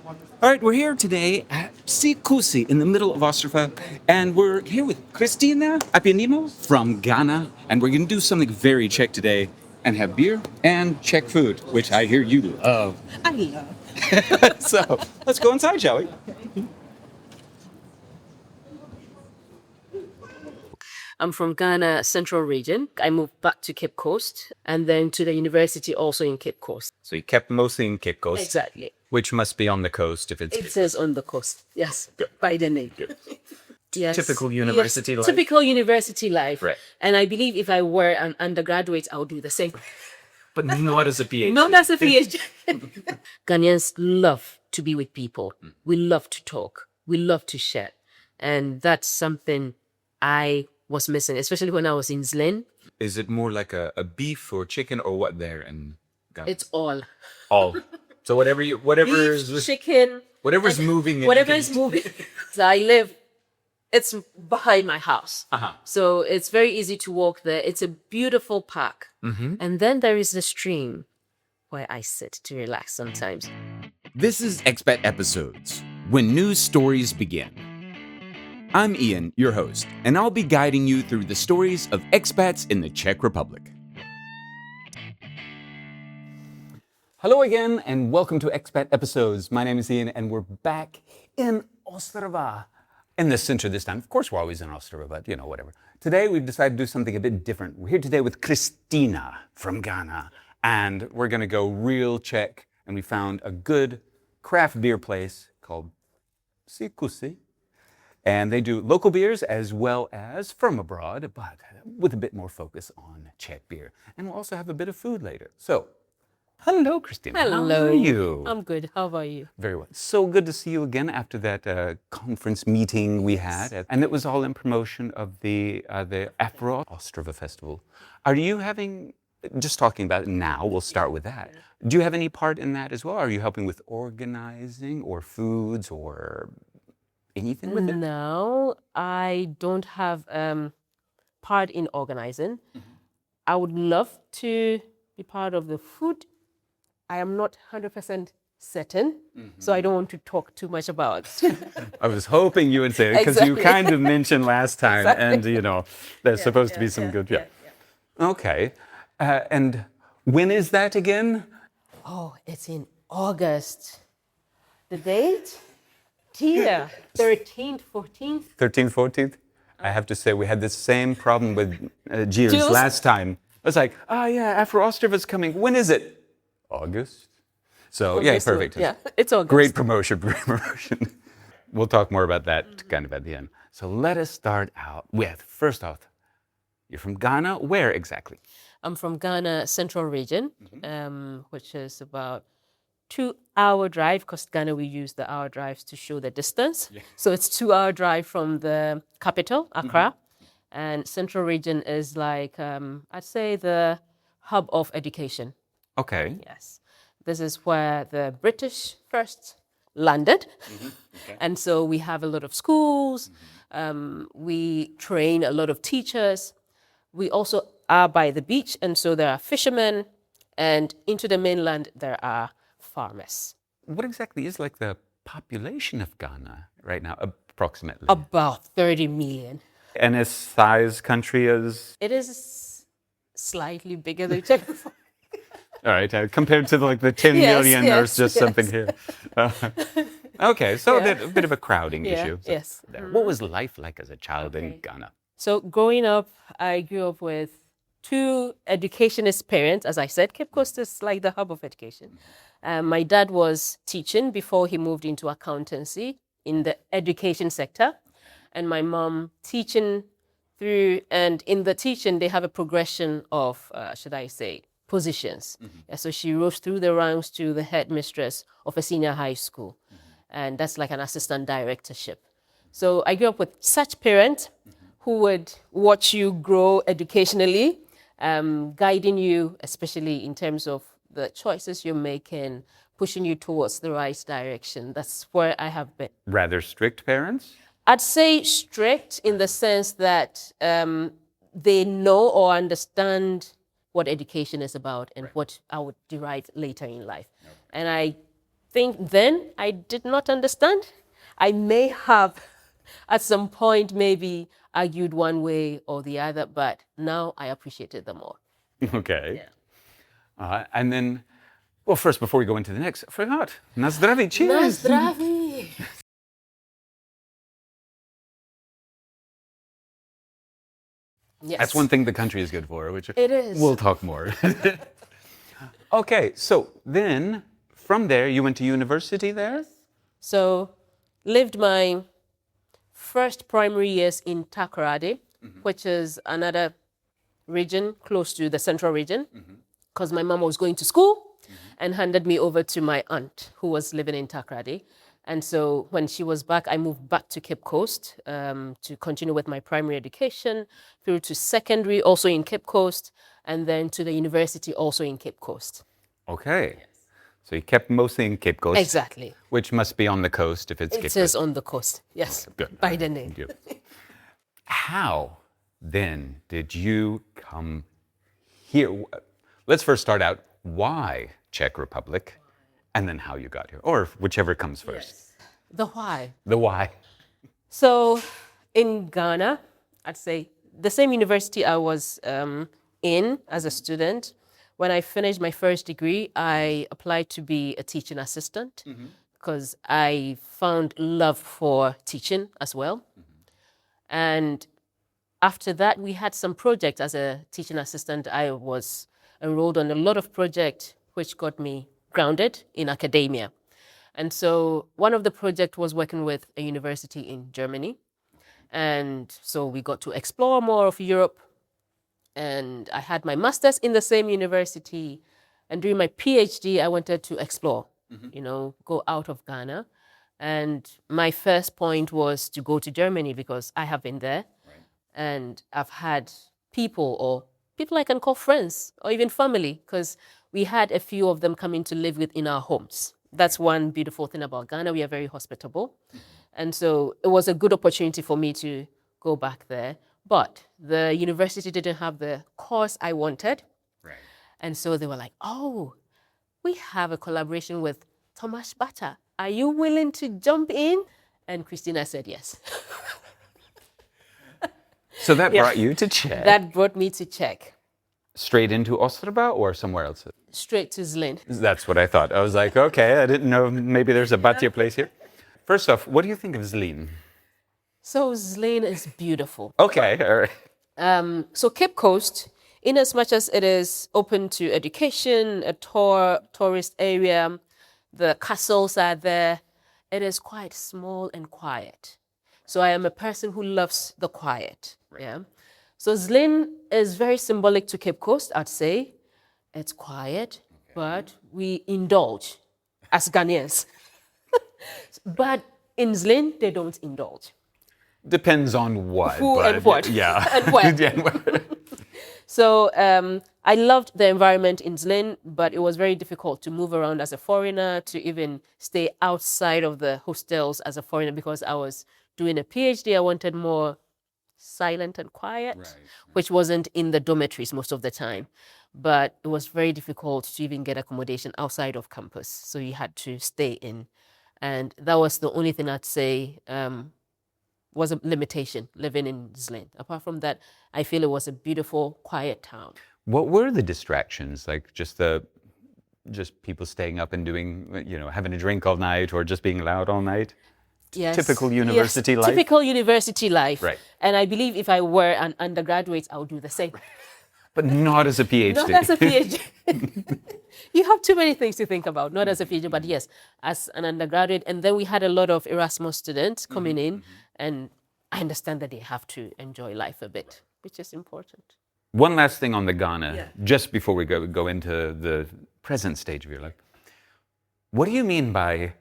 All right, we're here today at Psí Kusy in the middle of Ostrava, and we're here with Christina Appiah-Nimo from Ghana, and we're going to do something very Czech today and have beer and Czech food, which I hear you love. I love. So let's go inside, shall we? I'm from Ghana Central Region. I moved back to Cape Coast and then to the university also in Cape Coast. So you kept mostly in Cape Coast, Exactly. which must be on the coast if it's It says on the coast. Yes. Good. By the name. Good. Yes. Typical university life. Typical university life. Right. And I believe if I were an undergraduate, I would do the same. But not as a PhD. Not as a PhD. Ghanaians love to be with people. We love to talk. We love to share. And that's something I was missing, especially when I was in Zlín. Is it more like a beef or chicken or what there in Ghana? It's all. All. So whatever's Beef, chicken. whatever's moving. Whatever is moving. So I live, it's behind my house. Uh-huh. So it's very easy to walk there. It's a beautiful park. Mm-hmm. And then there is the stream where I sit to relax sometimes. This is Expat Episodes, when news stories begin. I'm Ian, your host, and I'll be guiding you through the stories of expats in the Czech Republic. Hello again, and welcome to Expat Episodes. My name is Ian, and we're back in Ostrava. In the center this time. Of course, we're always in Ostrava, but whatever. Today, we've decided to do something a bit different. We're here today with Christina from Ghana, and we're going to go real Czech, and we found a good craft beer place called Psí Kusy. And they do local beers as well as from abroad, but with a bit more focus on Czech beer. And we'll also have a bit of food later. So, hello, Christina. Hello. How are you? I'm good. How about you? Very well. So good to see you again after that conference meeting we had. And it was all in promotion of the Afro Ostrava Festival. Are you having, just talking about it now, we'll start with that. Do you have any part in that as well? Are you helping with organizing or foods or anything with it? No, I don't have part in organizing. I would love to be part of the food. I am not 100% certain, so I don't want to talk too much about it. I was hoping you would say it because you Exactly. kind of mentioned last time, Exactly. and there's supposed to be some good. Okay, and when is that again? Oh, it's in August. The date? Dear, 13th, 14th. 13th, 14th. I have to say we had the same problem with Gilles Gilles? last time. It was like, Afro Ostrava's coming. When is it? August. So yeah, August, perfect. Yeah, it's August. Great promotion. We'll talk more about that kind of at the end. So let us start out with, first off, you're from Ghana. Where exactly? I'm from Ghana Central Region, which is about 2-hour drive, because Ghana we use the hour drives to show the distance. Yeah. So it's 2-hour drive from the capital, Accra. And Central Region is like, I'd say the hub of education. Okay. Yes. This is where the British first landed. Okay. And so we have a lot of schools. We train a lot of teachers. We also are by the beach. And so there are fishermen. And into the mainland, there are farmers. What exactly is like the population of Ghana right now, approximately? About 30 million. And its size country is? It is slightly bigger than Czech Republic. All right, compared to like the 10 Yes, million, yes, there's just yes. something here. Okay, so Yeah. a bit of a crowding Yeah, issue. So yes. there. What was life like as a child in Okay. Ghana? So growing up, I grew up with 2 educationist parents. As I said, Cape Coast is like the hub of education. My dad was teaching before he moved into accountancy in the education sector. And my mom teaching through, and in the teaching, they have a progression of, positions. Yeah, so she rose through the ranks to the headmistress of a senior high school. And that's like an assistant directorship. So I grew up with such parents who would watch you grow educationally, guiding you, especially in terms of the choices you're making, pushing you towards the right direction. That's where I have been. Rather strict parents? I'd say strict in the sense that they know or understand what education is about and what I would derive later in life. And I think then I did not understand. I may have at some point maybe argued one way or the other, but now I appreciated them more. Okay. And then, well, first, before we go into the next, I forgot. Na zdraví, cheers. Na zdraví. Yes. That's one thing the country is good for, which It is. we'll talk more. Okay, so then from there, you went to university there? So, lived my first primary years in Takoradi, which is another region close to the central region, because my mom was going to school and handed me over to my aunt who was living in Takoradi. And so when she was back, I moved back to Cape Coast to continue with my primary education, through to secondary, also in Cape Coast, and then to the university, also in Cape Coast. Okay. So you kept mostly in Cape Coast. Exactly. Which must be on the coast if it's Cape It Coast. is on the coast, yes, Good. by the name. Thank you. How then did you come here? Let's first start out, why Czech Republic? And then how you got here, or whichever comes first. The why. The why. So in Ghana, I'd say the same university I was in as a student, when I finished my first degree, I applied to be a teaching assistant because I found love for teaching as well. And after that, we had some projects as a teaching assistant. I was enrolled on a lot of projects which got me grounded in academia. And so one of the projects was working with a university in Germany. And so we got to explore more of Europe. And I had my master's in the same university. And during my PhD, I wanted to explore, go out of Ghana. And my first point was to go to Germany because I have been there. Right. And I've had people I can call friends or even family, because we had a few of them coming to live within our homes. That's one beautiful thing about Ghana. We are very hospitable. And so it was a good opportunity for me to go back there. But the university didn't have the course I wanted. Right. And so they were like, oh, we have a collaboration with Thomas Bata. Are you willing to jump in? And Christina said yes. So that brought you to Czech. That brought me to Czech. Straight into Ostrava or somewhere else? Straight to Zlín. That's what I thought. I was like, okay, I didn't know maybe there's a Batia place here. First off, what do you think of Zlín? So Zlín is beautiful. Okay, all right. So Cape Coast, in as much as it is open to education, a tourist area, the castles are there, it is quite small and quiet. So I am a person who loves the quiet. Right. Yeah. So Zlín is very symbolic to Cape Coast, I'd say. It's quiet, but we indulge as Ghanaians. But in Zlín, they don't indulge. Depends on what. Who and what. Yeah. And where. So I loved the environment in Zlín, but it was very difficult to move around as a foreigner, to even stay outside of the hostels as a foreigner, because I was doing a PhD. I wanted more silent and quiet, right. Which wasn't in the dormitories most of the time. But it was very difficult to even get accommodation outside of campus. So you had to stay in. And that was the only thing I'd say was a limitation, living in Zlín. Apart from that, I feel it was a beautiful, quiet town. What were the distractions? Like just people staying up and doing, having a drink all night, or just being loud all night? Yes. Typical university life? Typical university life. Right. And I believe if I were an undergraduate, I would do the same. But not as a PhD. Not as a PhD. You have too many things to think about, not as a PhD, but yes, as an undergraduate. And then we had a lot of Erasmus students coming in, and I understand that they have to enjoy life a bit, which is important. One last thing on the Ghana, just before we go into the present stage of your life. What do you mean by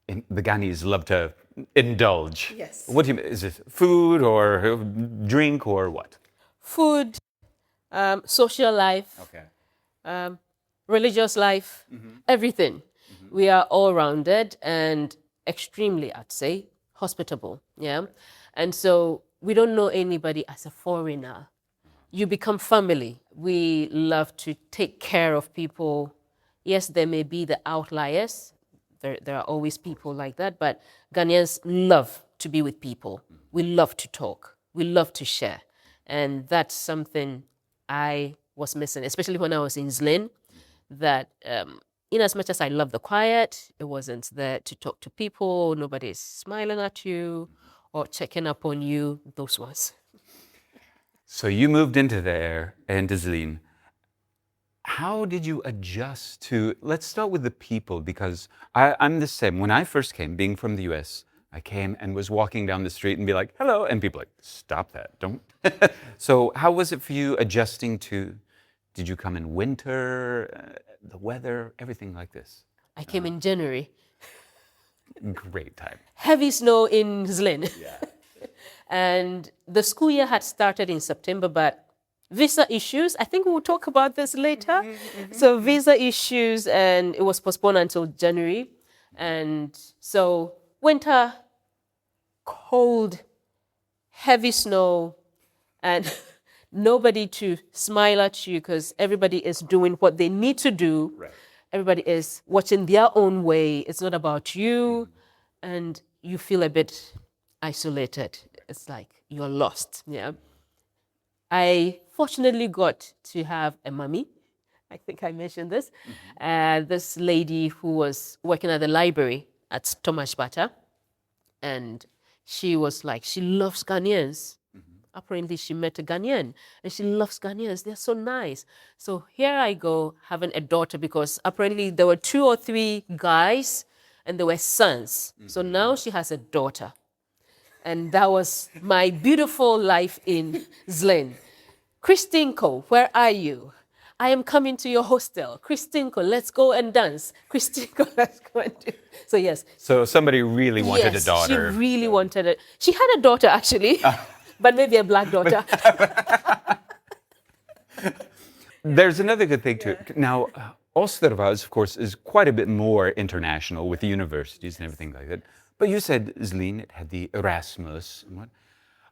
the Ghanese love to indulge? Yes. What do you mean? Is it food or drink or what? Food, social life, religious life, everything. We are all-rounded and extremely, I'd say, hospitable. Yeah. And so we don't know anybody as a foreigner. You become family. We love to take care of people. Yes, there may be the outliers. There are always people like that, but Ghanaians love to be with people. We love to talk. We love to share. And that's something I was missing, especially when I was in Zlín, that in as much as I love the quiet, it wasn't there to talk to people. Nobody's smiling at you or checking up on you, those ones. So you moved into Zlín. How did you adjust to, let's start with the people, because I'm the same. When I first came, being from the US, I came and was walking down the street and be like, hello, and people like, stop that, don't. So how was it for you adjusting to, did you come in winter, the weather, everything like this? I came in January. Great time. Heavy snow in Zlín. Yeah. And the school year had started in September, but visa issues, I think we'll talk about this later. So visa issues, and it was postponed until January. And so winter, cold, heavy snow, and nobody to smile at you because everybody is doing what they need to do. Right. Everybody is watching their own way. It's not about you, and you feel a bit isolated. It's like you're lost. Yeah. I fortunately got to have a mummy. I think I mentioned this. This lady who was working at the library at Thomas Bata, and she was like, she loves Ghanaians. Apparently, she met a Ghanaian, and she loves Ghanaians. They're so nice. So here I go, having a daughter, because apparently there were 2 or 3 guys, and they were sons. So now she has a daughter. And that was my beautiful life in Zlín. Christinko, where are you? I am coming to your hostel. Christinko, let's go and dance. Christinko, let's go and do. So yes. So somebody really wanted a daughter. She really wanted it. She had a daughter actually, but maybe a black daughter. There's another good thing too. Now, Ostrava, of course, is quite a bit more international with the universities and everything like that. But you said Zlín, it had the Erasmus.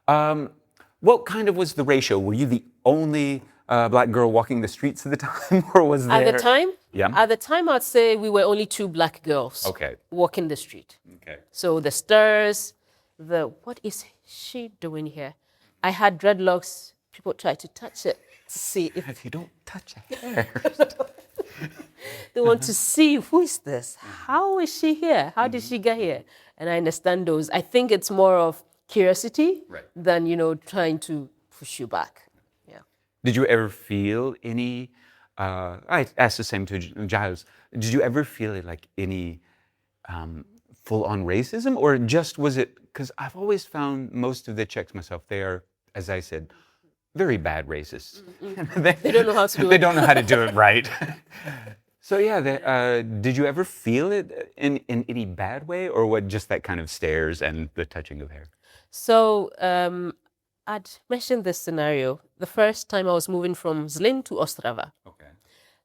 And what kind of was the ratio? Were you the only black girl walking the streets at the time, or was there? At the time? Yeah. At the time, I'd say we were only 2 black girls. Okay. Walking the street. Okay. So the stairs, what is she doing here? I had dreadlocks. People tried to touch it to see if you don't touch a hair. they want to see, who is this? How is she here? How did she get here? And I understand those. I think it's more of curiosity than, trying to push you back. Yeah. Did you ever feel any, I asked the same to Giles, did you ever feel like any full-on racism, or just was it, because I've always found most of the Czechs myself, they are, as I said, very bad racists. They don't know how to do it. They don't know how to do it right. So yeah, did you ever feel it in any bad way, or what? Just that kind of stares and the touching of hair? So I'd mentioned this scenario the first time I was moving from Zlín to Ostrava. Okay.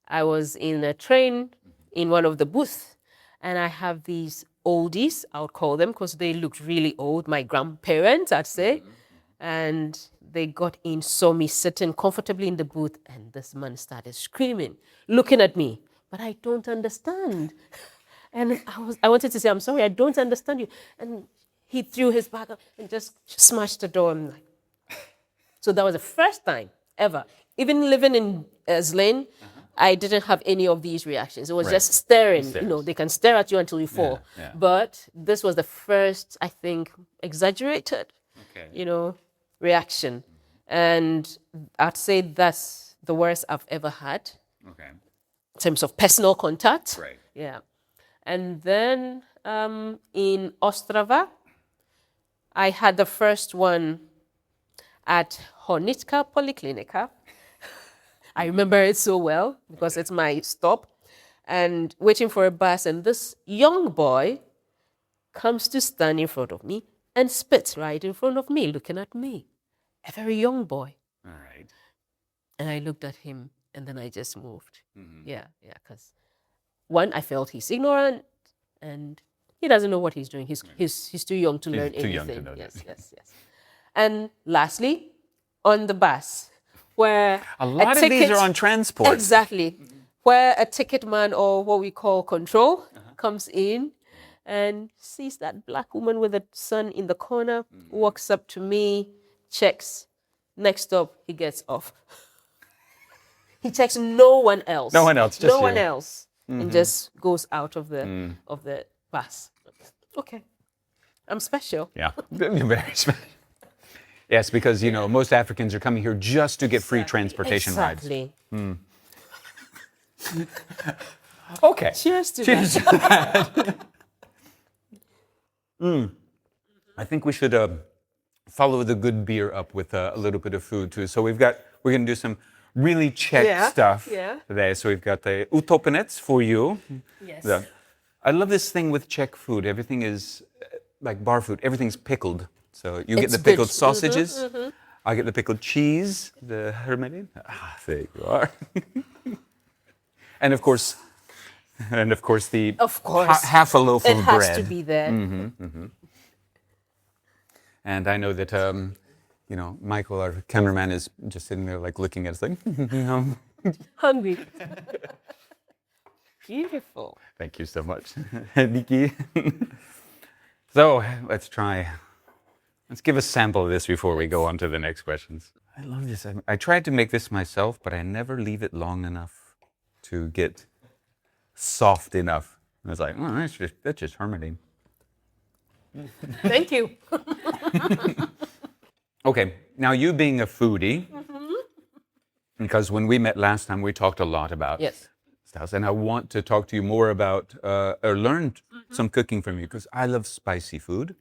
I was in a train in one of the booths, and I have these oldies, I would call them, because they looked really old, my grandparents, I'd say. And they got in, saw me sitting comfortably in the booth, and this man started screaming, looking at me. But I don't understand. And I wanted to say, I'm sorry, I don't understand you. And he threw his back up and just smashed the door. I'm like, so that was the first time ever. Even living in Zlín, I didn't have any of these reactions. It was just staring. They can stare at you until you fall. Yeah. But this was the first, I think, exaggerated, reaction. And I'd say that's the worst I've ever had. Okay. In terms of personal contact. Right. Yeah. And then in Ostrava, I had the first one at Hornitka Poliklinika. I remember it so well because it's my stop. And waiting for a bus, and this young boy comes to stand in front of me and spits right in front of me, looking at me. A very young boy. All right. And I looked at him, and then I just moved. Yeah, because one, I felt he's ignorant, and he doesn't know what he's doing. He's too young to learn anything. Too young to know that. Yes. And lastly, on the bus, where a lot of these are on transport. Exactly. Where a ticket man, or what we call control, comes in and sees that black woman with the son in the corner, walks up to me, checks. Next stop, he gets off. He checks no one else. No one else, just no you. one else, and just goes out of the bus. Okay, I'm special. Yeah, very special. Yes, because, most Africans are coming here just to get free transportation rides. Exactly. Okay. Cheers to Cheers that. to that. I think we should follow the good beer up with a little bit of food too. So we're going to do some really Czech stuff today. So we've got the utopenec for you. Yes. I love this thing with Czech food. Everything is like bar food. Everything's pickled. So you get the pickled sausages. I get the pickled cheese, the hermelin. There you are. And of course the half a loaf of bread. It has to be there. And I know that Michael, our cameraman, is just sitting there like looking at us like, Hungry. Beautiful. Thank you so much, Nikki. So let's give a sample of this before we go on to the next questions. I love this. I tried to make this myself, but I never leave it long enough to get soft enough. I was like, oh, that's just hermiting. Thank you. Okay, now you being a foodie, because when we met last time, we talked a lot about stuff, and I want to talk to you more about, or learn some cooking from you, because I love spicy food,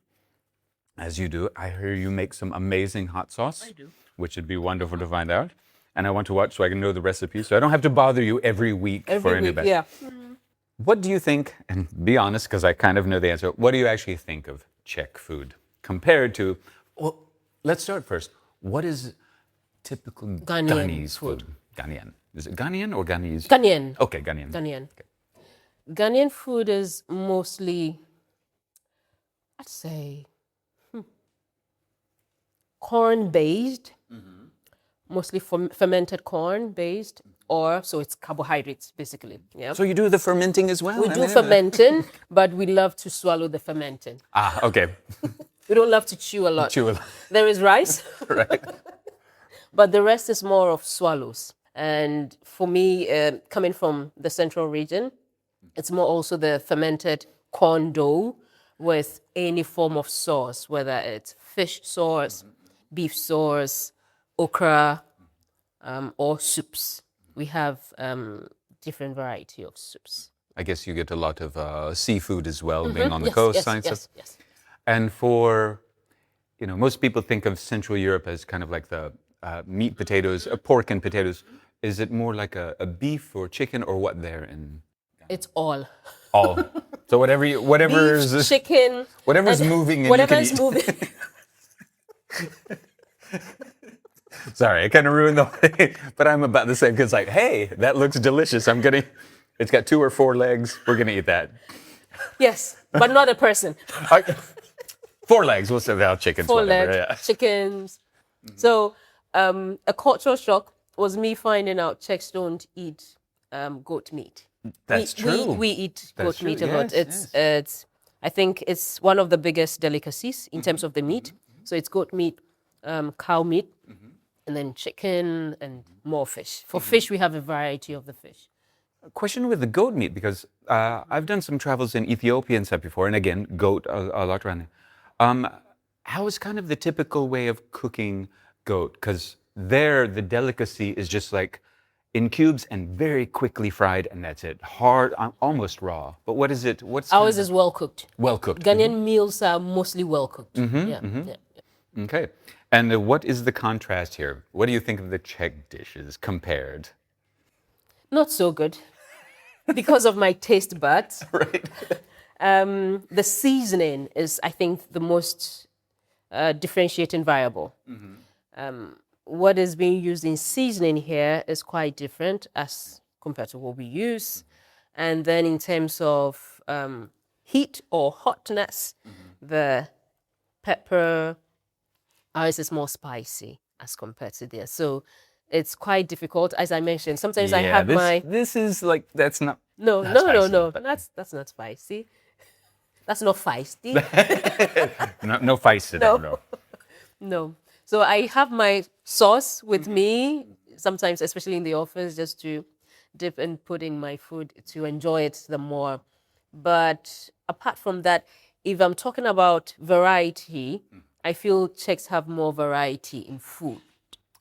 as you do. I hear you make some amazing hot sauce. I do. Which would be wonderful to find out. And I want to watch so I can know the recipe, so I don't have to bother you every week for any best. Yeah. What do you think, and be honest, because I kind of know the answer, what do you actually think of Czech food compared to, well, let's start first. What is typical Ghanese food? Ghanaian. Is it Ghanaian or Ghanese? Ghanaian. Okay, Ghanaian. Ghanaian. Okay. Ghanaian food is mostly, I'd say, corn-based, mostly fermented corn-based, so it's carbohydrates, basically. Yeah. So you do the fermenting as well? We do fermenting, but we love to swallow the fermenting. Okay. We don't love to chew a lot. Chew a lot. There is rice, Right. but the rest is more of swallows. And for me, coming from the central region, it's more also the fermented corn dough with any form of sauce, whether it's fish sauce, beef sauce, okra, or soups. We have different variety of soups. I guess you get a lot of seafood as well, being on the coastline. Yes. And for, most people think of Central Europe as kind of like the meat potatoes, pork and potatoes. Is it more like a beef or chicken or what there in? It's all. All. So whatever's beef, chicken, whatever's moving, and whatever's you can eat. moving. Sorry, I kind of ruined the whole thing, but I'm about the same because hey, that looks delicious. It's got 2 or 4 legs. We're gonna eat that. Yes, but not a person. 4 legs. We'll say that chickens. 4 whatever, legs, chickens. So a cultural shock was me finding out Czechs don't eat goat meat. That's true. We eat That's goat meat true. a lot. Yes, It's I think it's one of the biggest delicacies in terms of the meat. So it's goat meat, cow meat, and then chicken and more fish. For fish, we have a variety of the fish. Question with the goat meat, because I've done some travels in Ethiopia and stuff before, and again, goat a lot around there. How is kind of the typical way of cooking goat? Because there, the delicacy is just like in cubes and very quickly fried, and that's it. Hard, almost raw. But what is it? Ours is well cooked. Well cooked. Ghanaian meals are mostly well cooked. Yeah. Okay. And what is the contrast here? What do you think of the Czech dishes compared? Not so good because of my taste buds. Right. The seasoning is, I think, the most differentiating variable. What is being used in seasoning here is quite different as compared to what we use. And then in terms of heat or hotness, the pepper, ours is more spicy as compared to theirs. So it's quite difficult, as I mentioned. Sometimes I have this is like, that's not... No, That's no, no, spicy, no. but- That's not spicy. That's not feisty. no feist today, No. no. No. So I have my sauce with me sometimes, especially in the office, just to dip and put in my food to enjoy it the more. But apart from that, if I'm talking about variety, I feel Czechs have more variety in food,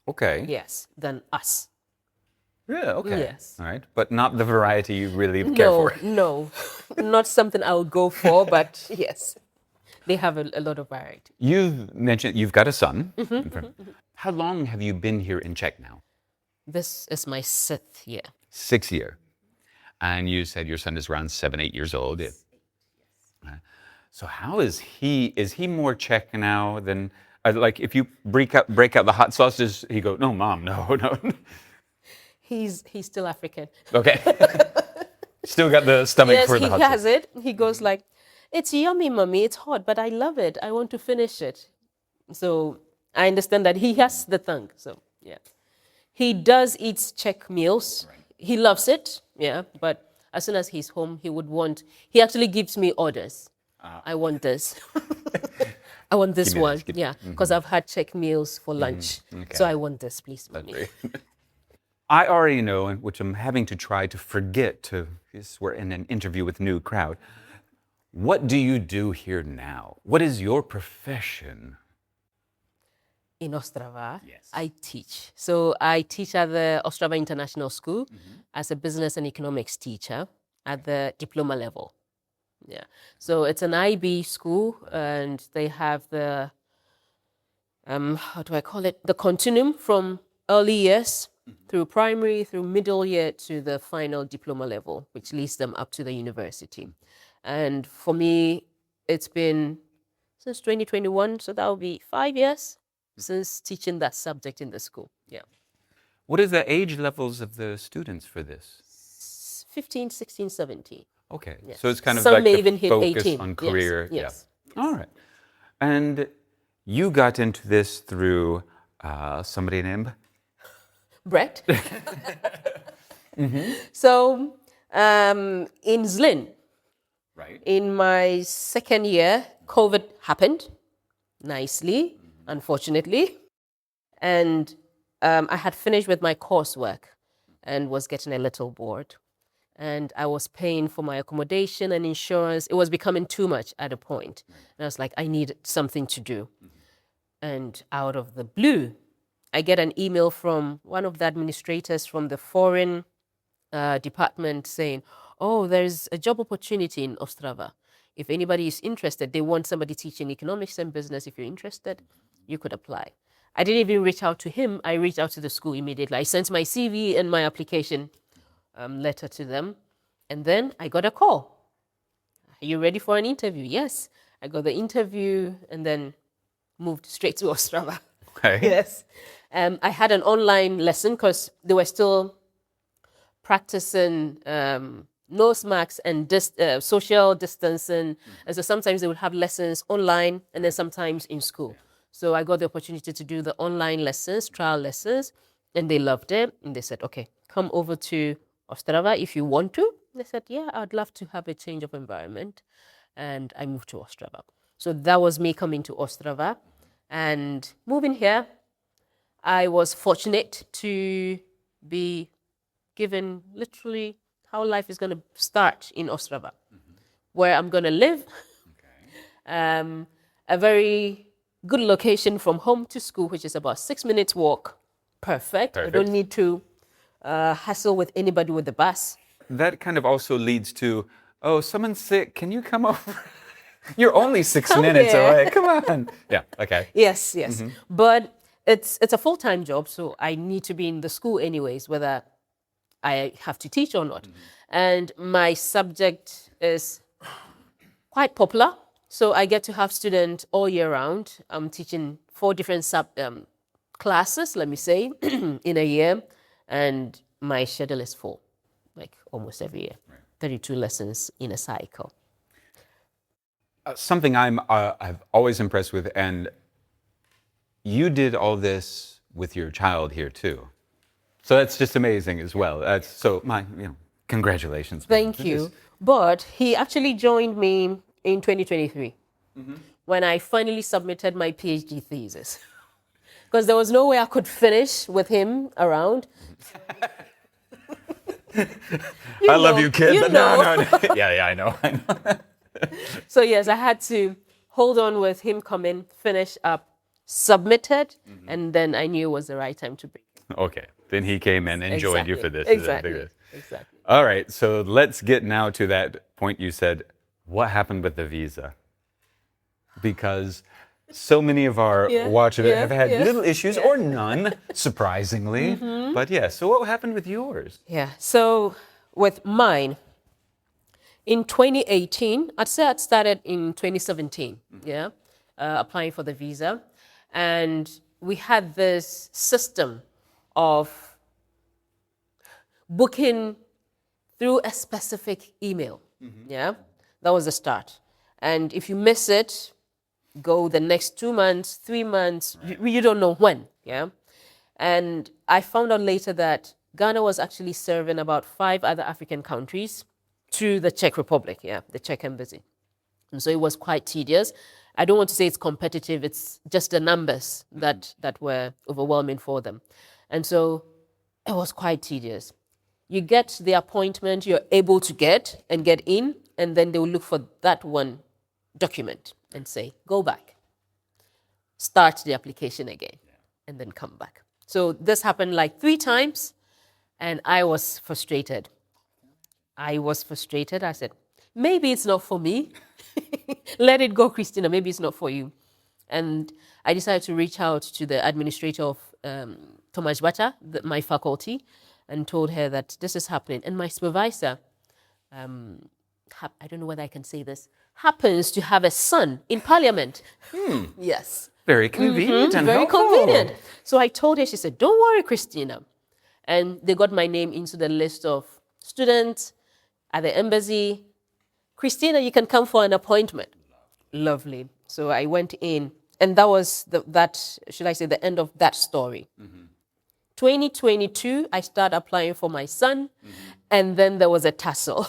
Okay. yes, than us. Yeah, okay. Yes. All right. But not the variety you really care for. No, not something I would go for, but yes, they have a lot of variety. You've mentioned you've got a son. How long have you been here in Czech now? This is my 6th year. 6 year. And you said your son is around 7, 8 years old. Yeah. So how is he? Is he more Czech now than, like, if you break out the hot sauce, does he go, no, Mom, no, no? He's still African. Okay. Still got the stomach Yes, for the he hot has sauce. it. He goes like, "It's yummy, mommy. It's hot, but I love it. I want to finish it." So I understand that he has the tongue. So yeah, he does eat Czech meals. He loves it. Yeah, but as soon as he's home, he would want. He actually gives me orders. I want this. I want this Give me one. this, give- Yeah, because I've had Czech meals for lunch. okay. So I want this, please, mommy. I already know, and which I'm having to try to forget to, because we're in an interview with a new crowd. What do you do here now? What is your profession? In Ostrava, Yes. I teach. So I teach at the Ostrava International School as a business and economics teacher at the diploma level. Yeah. So it's an IB school, and they have the, how do I call it? The continuum from early years through primary, through middle year to the final diploma level, which leads them up to the university. And for me, it's been since 2021, so that will be 5 years since teaching that subject in the school. Yeah. What is the age levels of the students for this? 15, 16, 17. Okay, Yes. so it's kind of Some like may the even hit focus 18. on Yes, career. yes. Yeah. All right. And you got into this through somebody named? Brett. So in Zlín, Right. in my 2nd year, COVID happened nicely, unfortunately. And I had finished with my coursework and was getting a little bored. And I was paying for my accommodation and insurance. It was becoming too much at a point. And I was like, I need something to do. And out of the blue, I get an email from one of the administrators from the foreign department saying, oh, there's a job opportunity in Ostrava. If anybody is interested, they want somebody teaching economics and business. If you're interested, you could apply. I didn't even reach out to him. I reached out to the school immediately. I sent my CV and my application letter to them. And then I got a call. Are you ready for an interview? Yes. I got the interview and then moved straight to Ostrava. Okay. Yes. I had an online lesson because they were still practicing nose masks and social distancing. And so sometimes they would have lessons online and then sometimes in school. So I got the opportunity to do the online lessons, trial lessons, and they loved it. And they said, okay, come over to Ostrava if you want to. They said, yeah, I'd love to have a change of environment. And I moved to Ostrava. So that was me coming to Ostrava. And moving here, I was fortunate to be given literally how life is going to start in Ostrava, where I'm going to live. A very good location from home to school, which is about 6 minutes walk. Perfect. I don't need to hassle with anybody with the bus. That kind of also leads to, oh, someone's sick. Can you come over? You're only 6 minutes here. away. Come on. Yeah. Okay. Yes, yes. But it's a full-time job, so I need to be in the school anyways, whether I have to teach or not. And my subject is quite popular, so I get to have students all year round. I'm teaching 4 different classes, let me say, in a year, and my schedule is full, like almost every year. 32 lessons in a cycle. Something I'm always impressed with, and you did all this with your child here too. So that's just amazing as well. That's so congratulations. Thank you. But he actually joined me in 2023 when I finally submitted my PhD thesis. Because there was no way I could finish with him around. I love you, kid, but no. Yeah, I know. So yes, I had to hold on with him coming, finish up, submitted, and then I knew it was the right time to break. Okay, then he came in and joined you for this. Exactly. All right, so let's get now to that point you said, what happened with the visa? Because so many of our watchers have had little issues or none, surprisingly. But so what happened with yours? Yeah, so with mine, in 2018, I'd say I'd started in 2017, applying for the visa. And we had this system of booking through a specific email. That was the start. And if you miss it, go the next 2 months, 3 months, you don't know when. And I found out later that Ghana was actually serving about 5 other African countries to the Czech Republic, the Czech embassy. And so it was quite tedious. I don't want to say it's competitive, it's just the numbers that were overwhelming for them. And so it was quite tedious. You get the appointment you're able to get in, and then they will look for that one document and say, go back, start the application again, and then come back. So this happened like 3 times, and I was frustrated. I said, maybe it's not for me. Let it go, Christina. Maybe it's not for you. And I decided to reach out to the administrator of Thomas Bata, my faculty, and told her that this is happening. And my supervisor, I don't know whether I can say this, happens to have a son in parliament. Yes. Very convenient and very helpful. Convenient. So I told her, she said, don't worry, Christina. And they got my name into the list of students at the embassy. Christina, you can come for an appointment. Lovely. So I went in, and that was the end of that story. 2022, I started applying for my son, and then there was a tussle.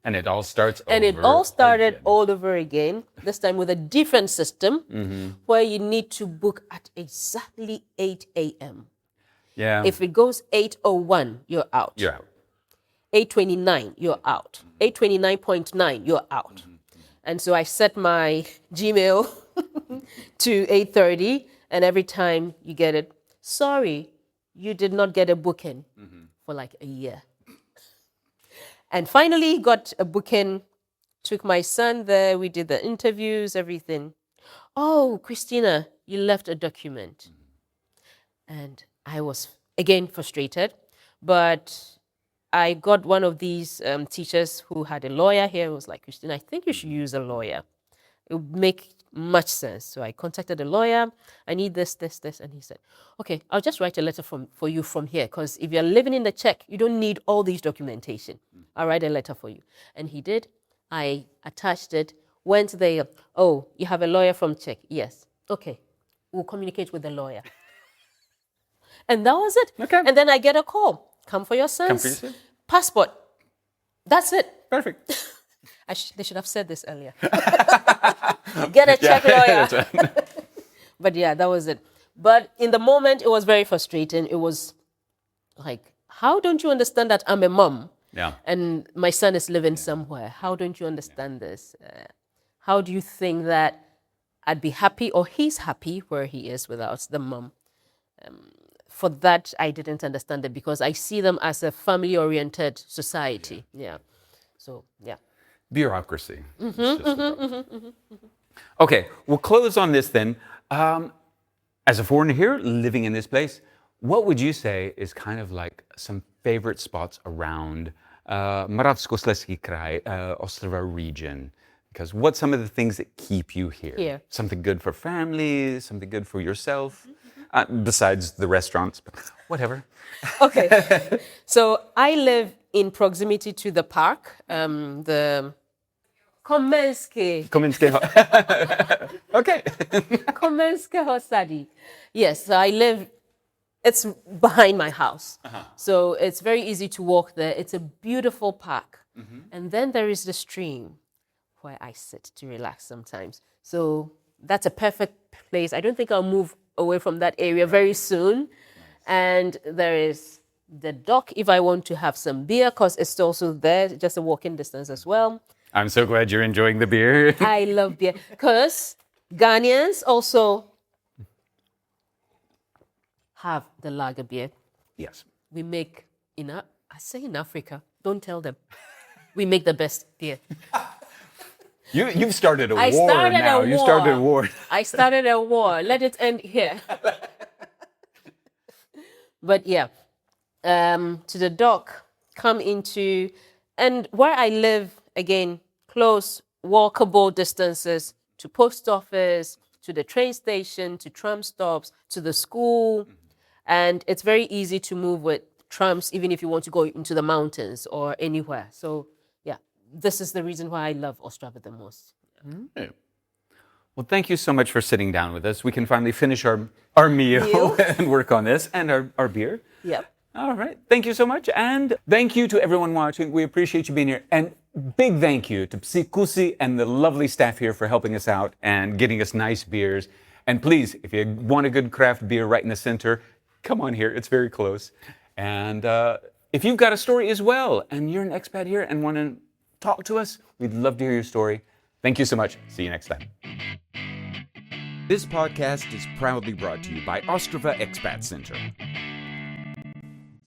And it all starts over. And it all started all over again, this time with a different system where you need to book at exactly 8 a.m. Yeah. If it goes 8:01, you're out. 8:29, you're out. 8:29.9, you're out. And so I set my Gmail to 8:30, and every time you get it, sorry, you did not get a booking for like a year. And finally got a booking, took my son there, we did the interviews, everything. Oh, Christina, you left a document. And I was, again, frustrated, but I got one of these teachers who had a lawyer here who was like, Christina, I think you should use a lawyer. It would make much sense. So I contacted a lawyer. I need this. And he said, okay, I'll just write a letter for you from here, because if you're living in the Czech, you don't need all these documentation. I'll write a letter for you. And he did. I attached it, went there. Oh, you have a lawyer from Czech? Yes. Okay, we'll communicate with the lawyer. And that was it. Okay. And then I get a call. Come for your son's passport. That's it. Perfect. They should have said this earlier. Get a Czech lawyer. That's right. But yeah, that was it. But in the moment, it was very frustrating. It was like, how don't you understand that I'm a mom? Yeah. And my son is living somewhere. How don't you understand this? How do you think that I'd be happy or he's happy where he is without the mom? For that, I didn't understand it, because I see them as a family-oriented society. Yeah. So, yeah. Bureaucracy. Okay, we'll close on this then. As a foreigner here, living in this place, what would you say is kind of like some favorite spots around Moravskoslezský kraj, Ostrava region? Because what's some of the things that keep you here? Yeah. Something good for family, something good for yourself? Besides the restaurants, but whatever. Okay. So I live in proximity to the park, the Komenské. Okay. Komenské osady. Yes, so I live it's behind my house. So it's very easy to walk there. It's a beautiful park. And then there is the stream where I sit to relax sometimes. So that's a perfect place. I don't think I'll move away from that area very soon. And there is the dock if I want to have some beer, because it's also there, just a walking distance as well. I'm so glad you're enjoying the beer. I love beer because Ghanaians also have the lager beer. Yes. We make I say in Africa, don't tell them. We make the best beer. You've started a war now. You started a war. I started a war. Let it end here. But yeah, to the dock, come into, and where I live, again, close, walkable distances to post office, to the train station, to tram stops, to the school. And it's very easy to move with trams, even if you want to go into the mountains or anywhere. So yeah, this is the reason why I love Ostrava the most. Well, thank you so much for sitting down with us. We can finally finish our meal and work on this, and our beer. Yep. All right. Thank you so much. And thank you to everyone watching. We appreciate you being here. And big thank you to Psí Kusy and the lovely staff here for helping us out and getting us nice beers. And please, if you want a good craft beer right in the center, come on here. It's very close. And if you've got a story as well, and you're an expat here and want to talk to us, we'd love to hear your story. Thank you so much. See you next time. This podcast is proudly brought to you by Ostrava Expat Center.